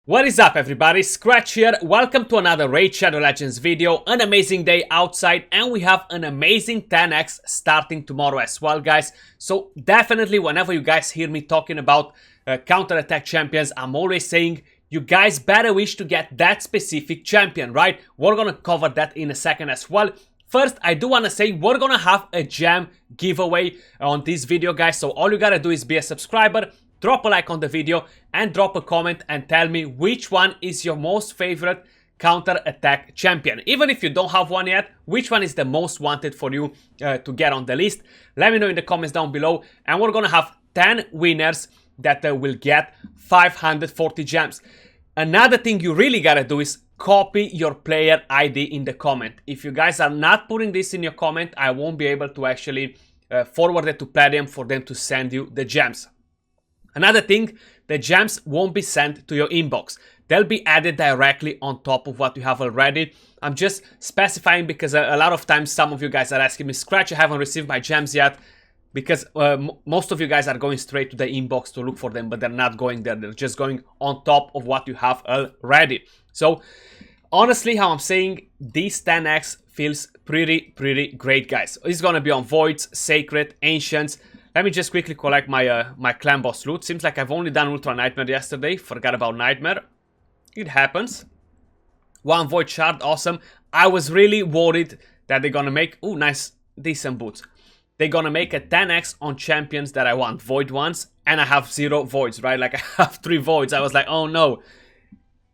What is up everybody, Scratch here, welcome to another Raid Shadow Legends video. An amazing day outside and we have an amazing 10x starting tomorrow as well guys. So definitely whenever you guys hear me talking about counterattack champions, I'm always saying you guys better wish to get that specific champion, right? We're gonna cover that in a second as well. First, I do want to say we're gonna have a gem giveaway on this video guys, so all you gotta do is be a subscriber, drop a like on the video and drop a comment and tell me which one is your most favorite counter-attack champion. Even if you don't have one yet, which one is the most wanted for you to get on the list? Let me know in the comments down below and we're gonna have 10 winners that will get 540 gems. Another thing you really gotta do is copy your player ID in the comment. If you guys are not putting this in your comment, I won't be able to actually forward it to Plarium for them to send you the gems. Another thing, the gems won't be sent to your inbox. They'll be added directly on top of what you have already. I'm just specifying because a lot of times some of you guys are asking me, Scratch, I haven't received my gems yet. Because most of you guys are going straight to the inbox to look for them, but they're not going there. They're just going on top of what you have already. So honestly, how I'm saying, this 10x feels pretty great, guys. It's gonna be on Voids, Sacred, Ancients. Let me just quickly collect my my clan boss loot. Seems like I've only done Ultra Nightmare yesterday. Forgot about Nightmare. It happens. One Void Shard, awesome. I was really worried that they're gonna make, oh nice, decent boots. They're gonna make a 10x on champions that I want Void ones, and I have 0 Voids, right? Like I have 3 Voids. I was like, oh no.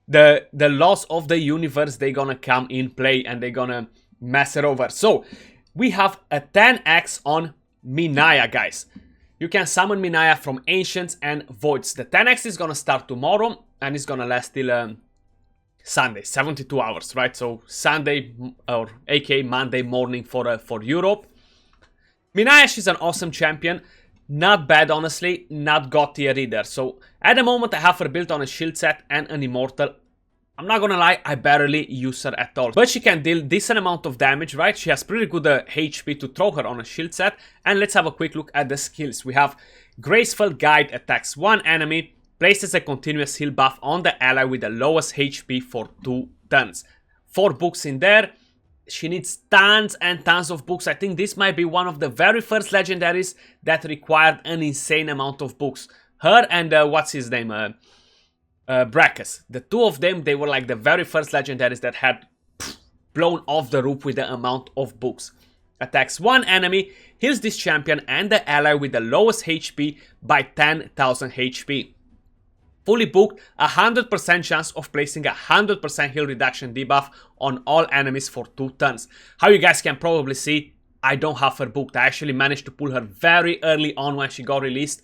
The loss of the universe, they're gonna come in play and they're gonna mess it over. So we have a 10x on Minaya, guys. You can summon Minaya from Ancients and Voids. The 10x is gonna start tomorrow and it's gonna last till Sunday, 72 hours, right? So Sunday or aka Monday morning for Europe. Minaya, she's an awesome champion. Not bad, honestly. Not god tier either. So at the moment I have her built on a shield set and an immortal. I'm not gonna lie, I barely use her at all. But she can deal decent amount of damage, right? She has pretty good HP to throw her on a shield set. And let's have a quick look at the skills. We have Graceful Guide, attacks one enemy, places a continuous heal buff on the ally with the lowest HP for 2 turns. 4 books in there. She needs tons and tons of books. I think this might be one of the very first legendaries that required an insane amount of books. Her and what's his name? Brackus. The two of them, they were like the very first legendaries that had blown off the roof with the amount of books. Attacks one enemy, heals this champion and the ally with the lowest HP by 10,000 HP. Fully booked, 100% chance of placing a 100% heal reduction debuff on all enemies for 2 turns. How you guys can probably see, I don't have her booked. I actually managed to pull her very early on when she got released.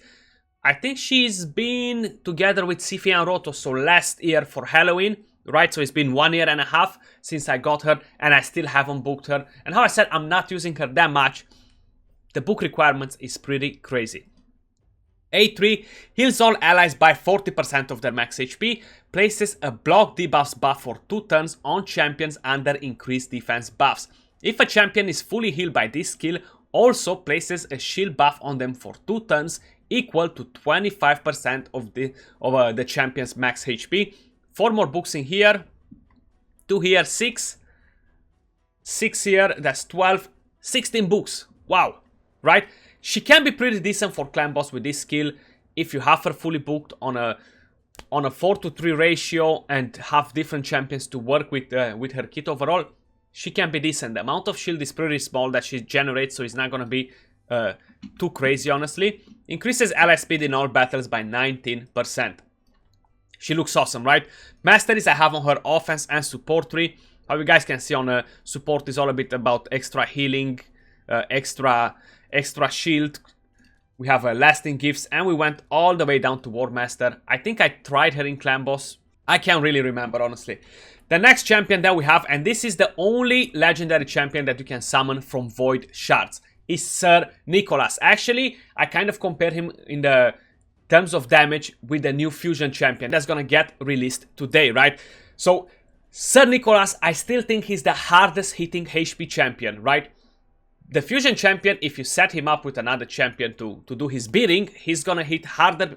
I think she's been together with Sifi and Roto, so last year for Halloween, right? So it's been 1.5 years since I got her and I still haven't booked her. And how I said, I'm not using her that much. The book requirements is pretty crazy. A3 heals all allies by 40% of their max HP, places a block debuffs buff for 2 turns on champions under increased defense buffs. If a champion is fully healed by this skill, also places a shield buff on them for 2 turns equal to 25% of the champion's max HP. 4 more books in here, 2 here, 6 here, that's 12, 16 books. Wow, right? She can be pretty decent for clan boss with this skill if you have her fully booked on a 4-to-3 ratio and have different champions to work with her kit overall. She can be decent. The amount of shield is pretty small that she generates, so it's not gonna be too crazy, honestly. Increases ally speed in all battles by 19%. She looks awesome, right? Masteries I have on her offense and support tree. How you guys can see on support is all a bit about extra healing, extra shield. We have lasting gifts and we went all the way down to War Master. I think I tried her in clan boss. I can't really remember, honestly. The next champion that we have, and this is the only legendary champion that you can summon from Void Shards, is Sir Nicolas. Actually, I kind of compare him in the terms of damage with the new fusion champion that's gonna get released today, right? So Sir Nicolas, I still think he's the hardest hitting HP champion, right? The fusion champion, if you set him up with another champion to do his bidding, he's gonna hit harder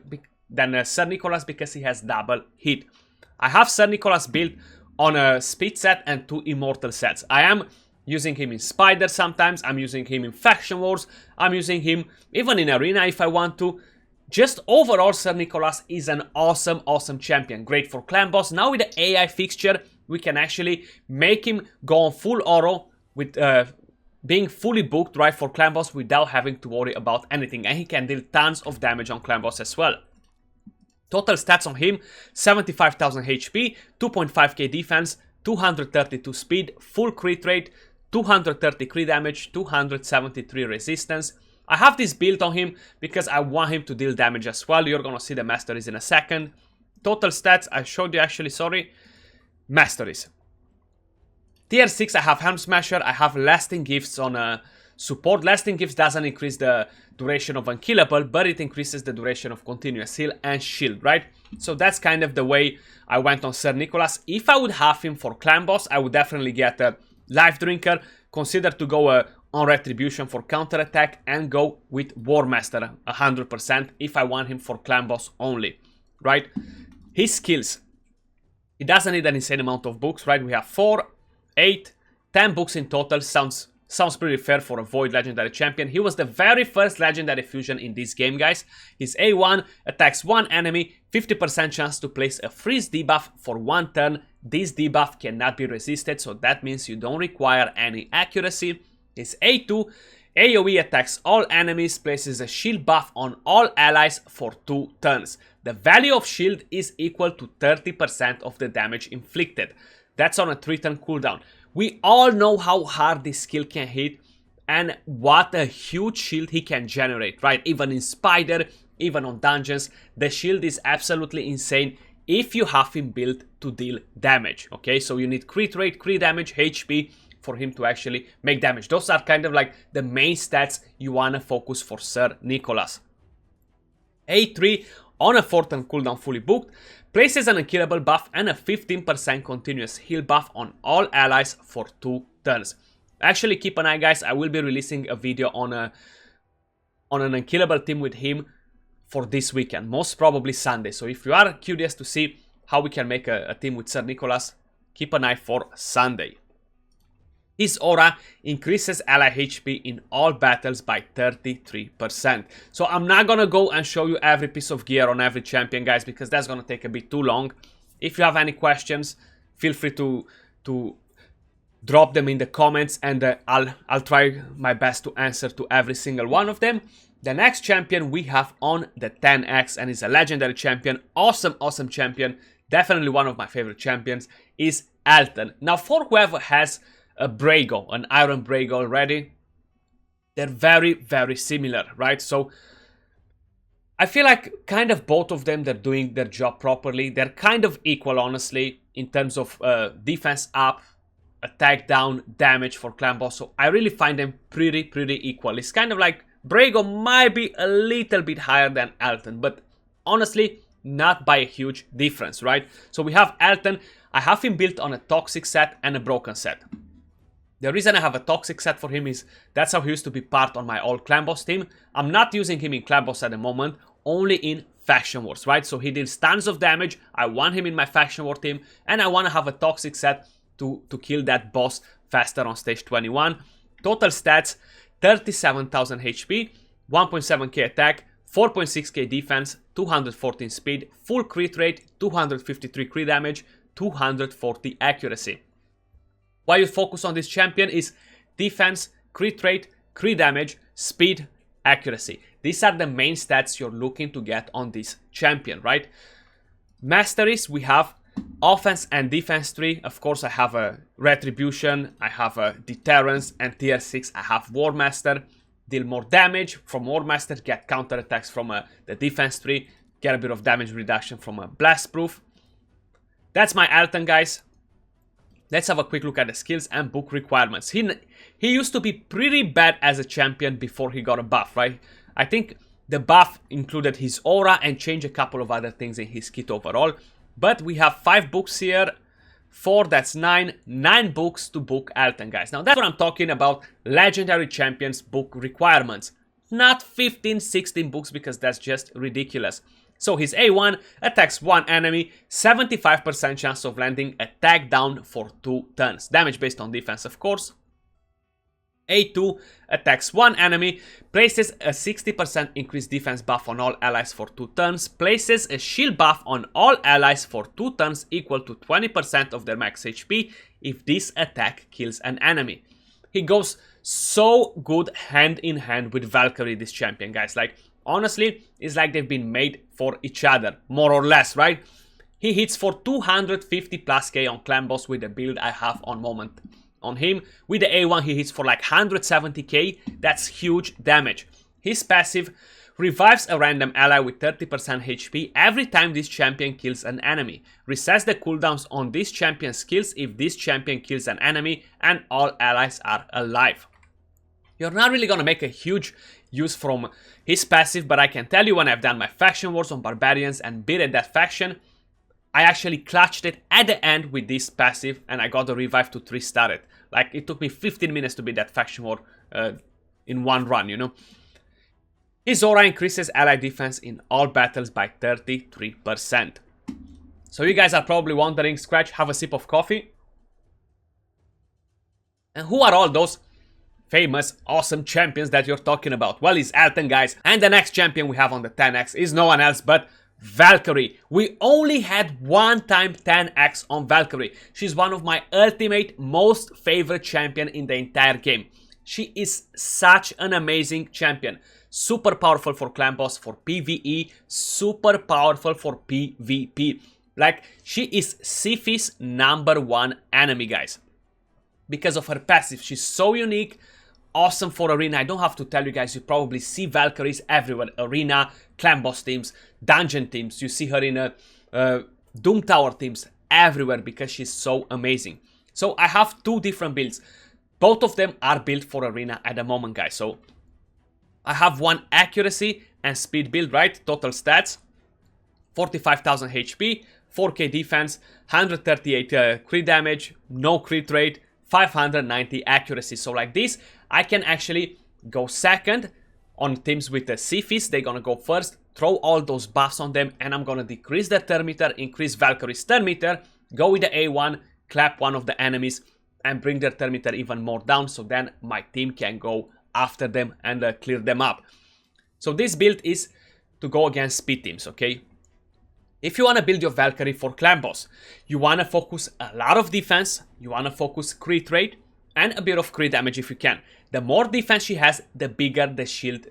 than Sir Nicolas because he has double hit. I have Sir Nicolas built on a speed set and 2 immortal sets. I am using him in Spider sometimes, I'm using him in Faction Wars, I'm using him even in Arena if I want to. Just overall, Sir Nicolas is an awesome, awesome champion. Great for clan boss. Now with the AI fixture, we can actually make him go on full oro with being fully booked, right, for clan boss without having to worry about anything. And he can deal tons of damage on clan boss as well. Total stats on him, 75,000 HP, 2.5k defense, 232 speed, full crit rate, 230 crit damage, 273 resistance. I have this build on him because I want him to deal damage as well. You're gonna see the masteries in a second. Total stats, I showed you actually, sorry. Masteries. Tier 6, I have Helm Smasher, I have Lasting Gifts on support. Lasting Gifts doesn't increase the duration of Unkillable, but it increases the duration of Continuous Heal and Shield, right? So that's kind of the way I went on Sir Nicolas. If I would have him for Clan Boss, I would definitely get a Life Drinker, consider to go on Retribution for Counterattack, and go with War Master 100% if I want him for Clan Boss only, right? His skills. He doesn't need an insane amount of books, right? We have 4, 8, 10 books in total. Sounds pretty fair for a Void Legendary Champion. He was the very first Legendary Fusion in this game, guys. His A1 attacks one enemy, 50% chance to place a freeze debuff for 1 turn. This debuff cannot be resisted, so that means you don't require any accuracy. His A2, AoE attacks all enemies, places a shield buff on all allies for 2 turns. The value of shield is equal to 30% of the damage inflicted. That's on a 3-turn cooldown. We all know how hard this skill can hit and what a huge shield he can generate, right? Even in Spider, even on dungeons, the shield is absolutely insane if you have him built to deal damage, okay? So you need crit rate, crit damage, HP for him to actually make damage. Those are kind of like the main stats you want to focus for Sir Nicolas. A3 on a 4-turn cooldown fully booked, places an Unkillable buff and a 15% continuous heal buff on all allies for 2 turns. Actually, keep an eye, guys. I will be releasing a video on an Unkillable team with him for this weekend, most probably Sunday. So if you are curious to see how we can make a team with Sir Nicolas, keep an eye for Sunday. His aura increases ally HP in all battles by 33%. So I'm not gonna go and show you every piece of gear on every champion, guys, because that's gonna take a bit too long. If you have any questions, feel free to drop them in the comments, and I'll try my best to answer to every single one of them. The next champion we have on the 10X, and is a legendary champion, awesome champion, definitely one of my favorite champions, is Alton. Now, for whoever has a Brago, an Iron Brago already, they're very, very similar, right? So I feel like kind of both of them, they're doing their job properly. They're kind of equal, honestly, in terms of defense up, attack down, damage for clan boss. So I really find them pretty equal. It's kind of like Brago might be a little bit higher than Alton, but honestly, not by a huge difference, right? So we have Alton. I have him built on a Toxic set and a Broken set. The reason I have a Toxic set for him is that's how he used to be part on my old Clan Boss team. I'm not using him in Clan Boss at the moment, only in Faction Wars, right? So he deals tons of damage. I want him in my Faction War team, and I want to have a Toxic set to kill that boss faster on stage 21. Total stats, 37,000 HP, 1.7k attack, 4.6k defense, 214 speed, full crit rate, 253 crit damage, 240 accuracy. Why you focus on this champion is defense, crit rate, crit damage, speed, accuracy. These are the main stats you're looking to get on this champion, right? Masteries, we have offense and defense 3. Of course, I have a Retribution, I have a Deterrence, and tier 6, I have War Master. Deal more damage from War Master, get counterattacks from the defense 3, get a bit of damage reduction from a Blast Proof. That's my Alton, guys. Let's have a quick look at the skills and book requirements. He used to be pretty bad as a champion before he got a buff, right? I think the buff included his aura and changed a couple of other things in his kit overall. But we have 5 books here. 4, that's 9. 9 books to book Alton, guys. Now that's what I'm talking about. Legendary champions book requirements. Not 15, 16 books, because that's just ridiculous. So his A1 attacks one enemy, 75% chance of landing a tag down for 2 turns. Damage based on defense, of course. A2 attacks one enemy, places a 60% increased defense buff on all allies for 2 turns, places a shield buff on all allies for 2 turns equal to 20% of their max HP if this attack kills an enemy. He goes so good hand in hand with Valkyrie, this champion, guys. Like, honestly, it's like they've been made for each other, more or less, right? He hits for 250 plus K on clan boss with the build I have on moment. On him, with the A1 he hits for like 170k, that's huge damage. His passive revives a random ally with 30% HP every time this champion kills an enemy. Resets the cooldowns on this champion's skills if this champion kills an enemy and all allies are alive. You're not really gonna make a huge use from his passive, but I can tell you when I've done my faction wars on barbarians and beaten that faction, I actually clutched it at the end with this passive and I got the revive to 3-star it. Like, it took me 15 minutes to beat that faction war in one run, you know. His aura increases ally defense in all battles by 33%. So you guys are probably wondering, Scratch, have a sip of coffee. And who are all those famous, awesome champions that you're talking about? Well, it's Alton, guys. And the next champion we have on the 10x is no one else but Valkyrie. We only had one time 10x on Valkyrie. She's one of my ultimate most favorite champion in the entire game. She is such an amazing champion. Super powerful for clan boss, for PvE, super powerful for PvP. Like, she is Siphi's #1 enemy, guys. Because of her passive, she's so unique. Awesome for arena. I don't have to tell you guys, you probably see Valkyries everywhere. Arena, clan boss teams, dungeon teams. You see her in Doom Tower teams everywhere because she's so amazing. So I have 2 different builds. Both of them are built for arena at the moment, guys. So I have one accuracy and speed build, right? Total stats, 45,000 HP, 4k defense, 138 crit damage, no crit rate, 590 accuracy. So like this, I can actually go second on teams with the Siphis. They're gonna go first, throw all those buffs on them, and I'm gonna decrease their turn meter, increase Valkyrie's turn meter, go with the A1, clap one of the enemies, and bring their turn meter even more down, so then my team can go after them and clear them up. So this build is to go against speed teams, okay? If you want to build your Valkyrie for clan boss, you want to focus a lot of defense, you want to focus crit rate, and a bit of crit damage if you can. The more defense she has, the bigger the shield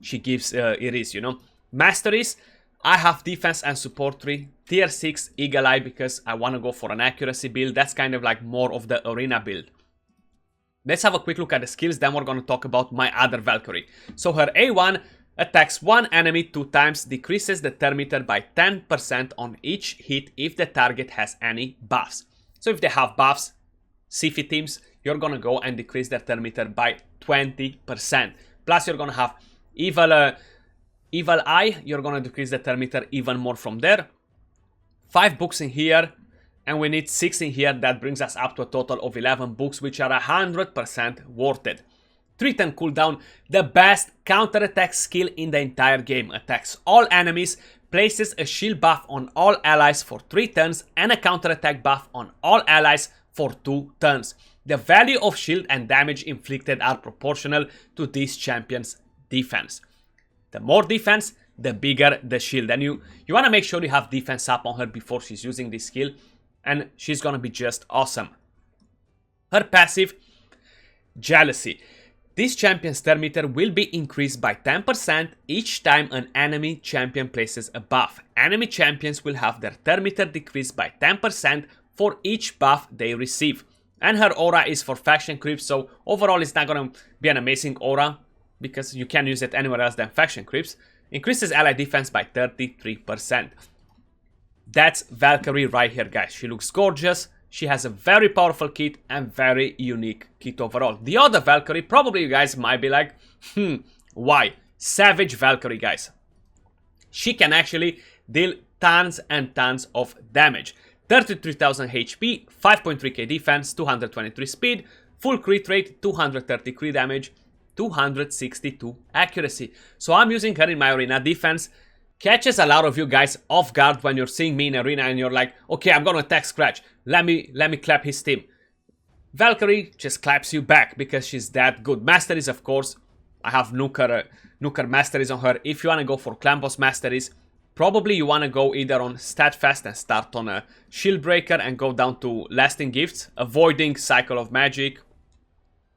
she gives it is, you know. Masteries, I have defense and support 3, tier 6 Eagle Eye because I want to go for an accuracy build. That's kind of like more of the arena build. Let's have a quick look at the skills, then we're going to talk about my other Valkyrie. So her A1 attacks one enemy 2 times, decreases the turn meter by 10% on each hit if the target has any buffs. So if they have buffs, Siphi teams, you're going to go and decrease their turn meter by 20%. Plus you're going to have Evil Eye, you're going to decrease the turn meter even more from there. 5 books in here. And we need 6 in here. That brings us up to a total of 11 books, which are 100% worth it. 3-turn cooldown, the best counterattack skill in the entire game. Attacks all enemies, places a shield buff on all allies for 3 turns, and a counterattack buff on all allies for 2 turns. The value of shield and damage inflicted are proportional to this champion's defense. The more defense, the bigger the shield. And you want to make sure you have defense up on her before she's using this skill. And she's gonna be just awesome. Her passive, Jealousy. This champion's turn meter will be increased by 10% each time an enemy champion places a buff. Enemy champions will have their turn meter decreased by 10% for each buff they receive. And her aura is for faction creeps, so overall it's not gonna be an amazing aura because you can't use it anywhere else than faction creeps. Increases ally defense by 33%. That's Valkyrie right here, guys. She looks gorgeous. She has a very powerful kit and very unique kit overall. The other Valkyrie, probably you guys might be like, why? Savage Valkyrie, guys. She can actually deal tons and tons of damage. 33,000 HP, 5.3k defense, 223 speed, full crit rate, 230 crit damage, 262 accuracy. So I'm using her in my arena defense catches a lot of you guys off guard when you're seeing me in arena and you're like, okay, I'm gonna attack Scratch. Let me clap his team. Valkyrie just claps you back because she's that good. Masteries, of course. I have Nuker Masteries on her. If you wanna go for Clan Boss Masteries, probably you wanna go either on Statfast and start on a Shield Breaker and go down to Lasting Gifts, avoiding Cycle of Magic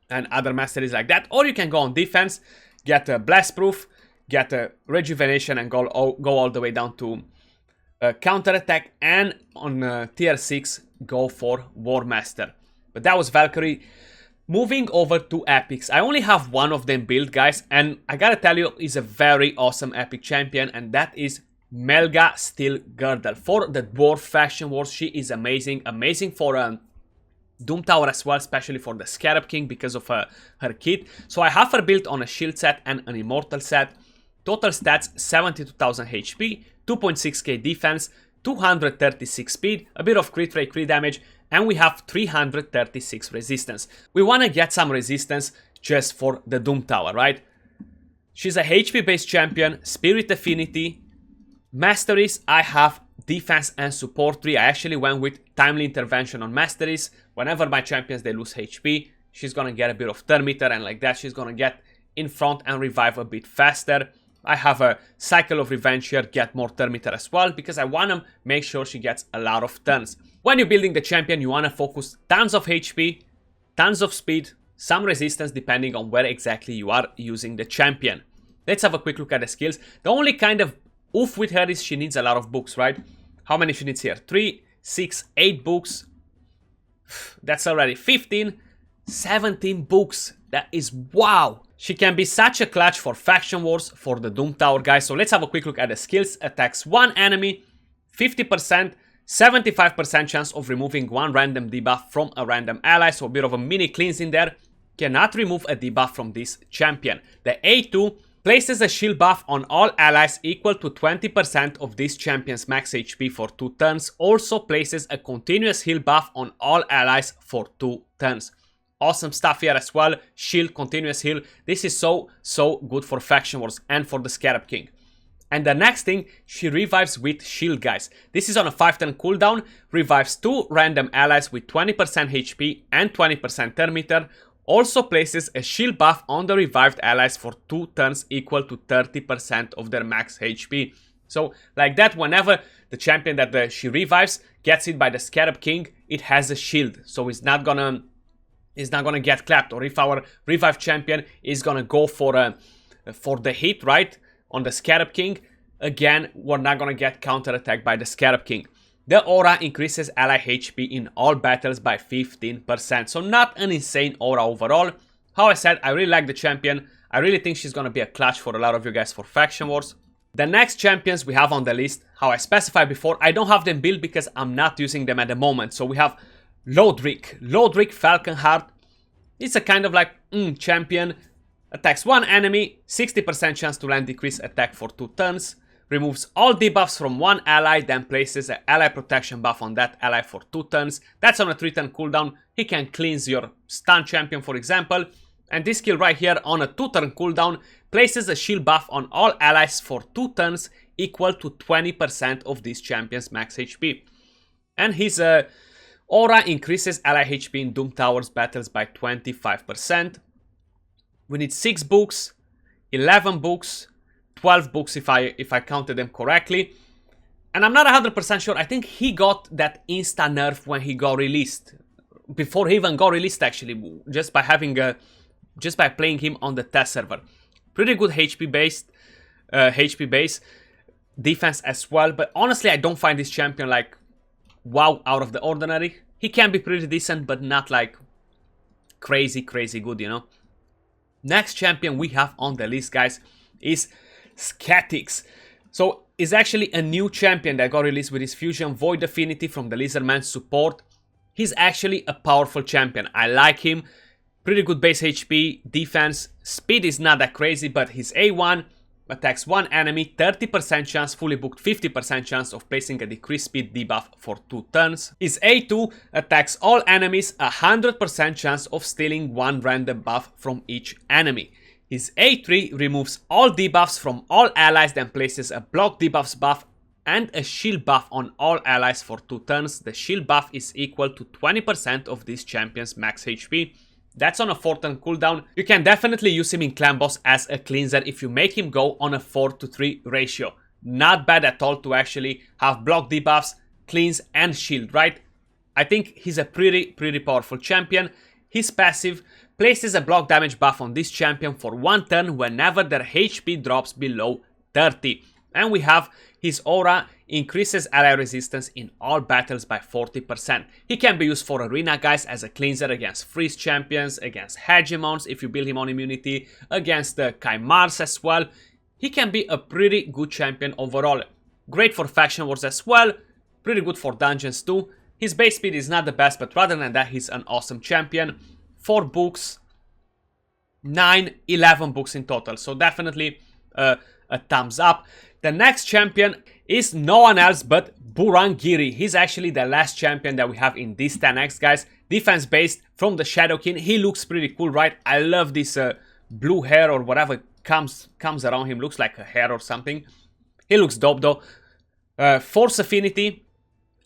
and other masteries like that. Or you can go on defense, get a Blast Proof, get a Rejuvenation and go all the way down to Counterattack, and on tier 6 go for War Master. But that was Valkyrie. Moving over to epics, I only have one of them built, guys, and I gotta tell you, is a very awesome epic champion, and that is Melga Steel Girdle. For the Dwarf Faction Wars, she is amazing. Amazing for Doom Tower as well, especially for the Scarab King because of her kit. So I have her built on a shield set and an immortal set. Total stats 72,000 HP, 2.6k defense, 236 speed, a bit of crit rate, crit damage, and we have 336 resistance. We want to get some resistance just for the Doom Tower, right? She's a HP based champion, Spirit Affinity. Masteries, I have defense and support 3. I actually went with timely intervention on masteries. Whenever my champions they lose HP, she's gonna get a bit of turn meter, and like that she's gonna get in front and revive a bit faster. I have a cycle of revenge here, get more turn meter as well, because I want to make sure she gets a lot of turns. When you're building the champion, you want to focus tons of HP, tons of speed, some resistance depending on where exactly you are using the champion. Let's have a quick look at the skills. The only kind of oof with her is she needs a lot of books, right? How many she needs here? 3, 6, 8 books. That's already 15, 17 books. That is wow. She can be such a clutch for Faction Wars, for the Doom Tower, guys. So let's have a quick look at the skills. Attacks one enemy, 50%, 75% chance of removing one random debuff from a random ally. So a bit of a mini cleanse in there. Cannot remove a debuff from this champion. The A2 places a shield buff on all allies equal to 20% of this champion's max HP for 2 turns. Also places a continuous heal buff on all allies for 2 turns. Awesome stuff here as well. Shield, continuous heal. This is so good for Faction Wars and for the Scarab King. And the next thing, she revives with shield, guys. This is on a 5-turn cooldown. Revives 2 random allies with 20% HP and 20% turn meter. Also places a shield buff on the revived allies for 2 turns equal to 30% of their max HP. So like that, whenever the champion that she revives gets hit by the Scarab King, it has a shield. So it's not gonna get clapped. Or if our revived champion is gonna go for the hit, right, on the Scarab King, again, we're not gonna get counterattacked by the Scarab King. The aura increases ally HP in all battles by 15%. So not an insane aura overall. How I said, I really like the champion. I really think she's gonna be a clutch for a lot of you guys for Faction Wars. The next champions we have on the list, how I specified before, I don't have them built because I'm not using them at the moment. So we have Lodric Falconheart. It's a kind of like champion. Attacks one enemy, 60% chance to land decrease attack for 2 turns. Removes all debuffs from one ally, then places an ally protection buff on that ally for 2 turns. That's on a 3-turn cooldown. He can cleanse your stun champion, for example. And this skill right here on a 2-turn cooldown places a shield buff on all allies for 2 turns equal to 20% of this champion's max HP. And his aura increases ally HP in Doom Towers battles by 25%. We need 6 books, 11 books, 12 books if I counted them correctly. And I'm not 100% sure. I think he got that insta nerf when he got released. Before he even got released, actually, just by playing him on the test server. Pretty good HP base, defense as well. But honestly, I don't find this champion like wow, out of the ordinary. He can be pretty decent, but not like crazy good, you know. Next champion we have on the list, guys, is Scatix. So is actually a new champion that got released with his Fusion Void Affinity from the Lizardman support. He's actually a powerful champion. I like him. Pretty good base HP, defense, speed is not that crazy, but his A1 attacks one enemy, 30% chance, fully booked 50% chance of placing a decreased speed debuff for 2 turns. His A2 attacks all enemies, 100% chance of stealing one random buff from each enemy. His A3 removes all debuffs from all allies, then places a block debuffs buff and a shield buff on all allies for 2 turns. The shield buff is equal to 20% of this champion's max HP. That's on a 4 turn cooldown. You can definitely use him in Clan Boss as a cleanser if you make him go on a 4:3 ratio. Not bad at all to actually have block debuffs, cleanse and shield, right? I think he's a pretty powerful champion. His passive places a block damage buff on this champion for 1 turn whenever their HP drops below 30. And we have his aura increases ally resistance in all battles by 40%. He can be used for arena guys as a cleanser against freeze champions, against hegemons if you build him on immunity, against the Chimars as well. He can be a pretty good champion overall. Great for faction wars as well, pretty good for dungeons too. His base speed is not the best, but rather than that, he's an awesome champion. 4 books, 9, 11 books in total. So definitely a thumbs up. The next champion is no one else but Burangiri. He's actually the last champion that we have in this 10x, guys. Defense based from the Shadow King. He looks pretty cool, right? I love this blue hair or whatever comes around him. Looks like a hair or something. He looks dope though. Force Affinity.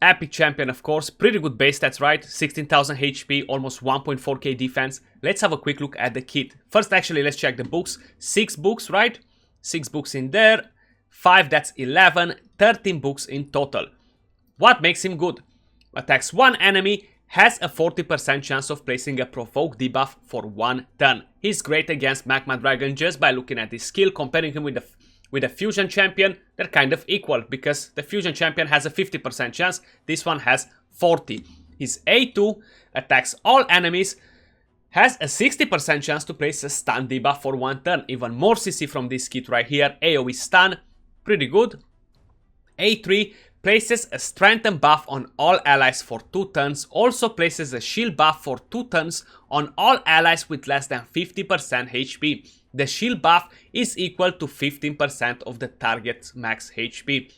Epic champion, of course. Pretty good base stats, right? 16,000 HP, almost 1.4k defense. Let's have a quick look at the kit. First, actually, let's check the books. 6 books, right? 6 books in there. 5, that's 11. 13 books in total. What makes him good? Attacks 1 enemy, has a 40% chance of placing a provoke debuff for 1 turn. He's great against Magma Dragon just by looking at his skill, comparing him with a fusion champion. They're kind of equal because the fusion champion has a 50% chance, this one has 40. His A2 attacks all enemies, has a 60% chance to place a stun debuff for 1 turn. Even more CC from this kit right here. AoE stun, pretty good. A3 places a strengthen buff on all allies for 2 turns, also places a shield buff for 2 turns on all allies with less than 50% HP. The shield buff is equal to 15% of the target's max HP.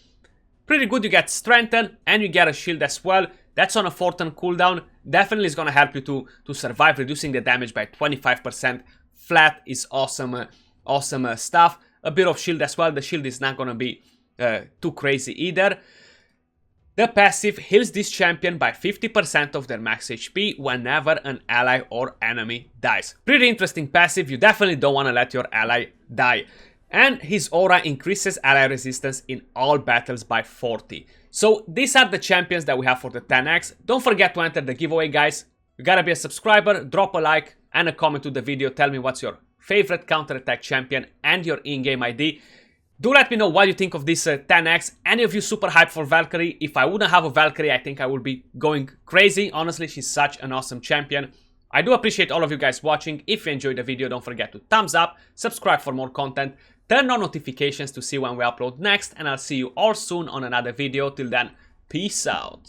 Pretty good, you get strengthen and you get a shield as well. That's on a 4 turn cooldown. Definitely is gonna help you to survive, reducing the damage by 25%. Flat is awesome, awesome stuff. A bit of shield as well. The shield is not gonna be too crazy either. The passive heals this champion by 50% of their max HP whenever an ally or enemy dies. Pretty interesting passive, you definitely don't want to let your ally die. And his aura increases ally resistance in all battles by 40. So these are the champions that we have for the 10x. Don't forget to enter the giveaway, guys. You gotta be a subscriber, drop a like and a comment to the video. Tell me what's your favorite counterattack champion and your in-game ID. Do let me know what you think of this 10x. Any of you super hyped for Valkyrie? If I wouldn't have a Valkyrie, I think I would be going crazy. Honestly, she's such an awesome champion. I do appreciate all of you guys watching. If you enjoyed the video, don't forget to thumbs up, subscribe for more content, turn on notifications to see when we upload next, and I'll see you all soon on another video. Till then, peace out.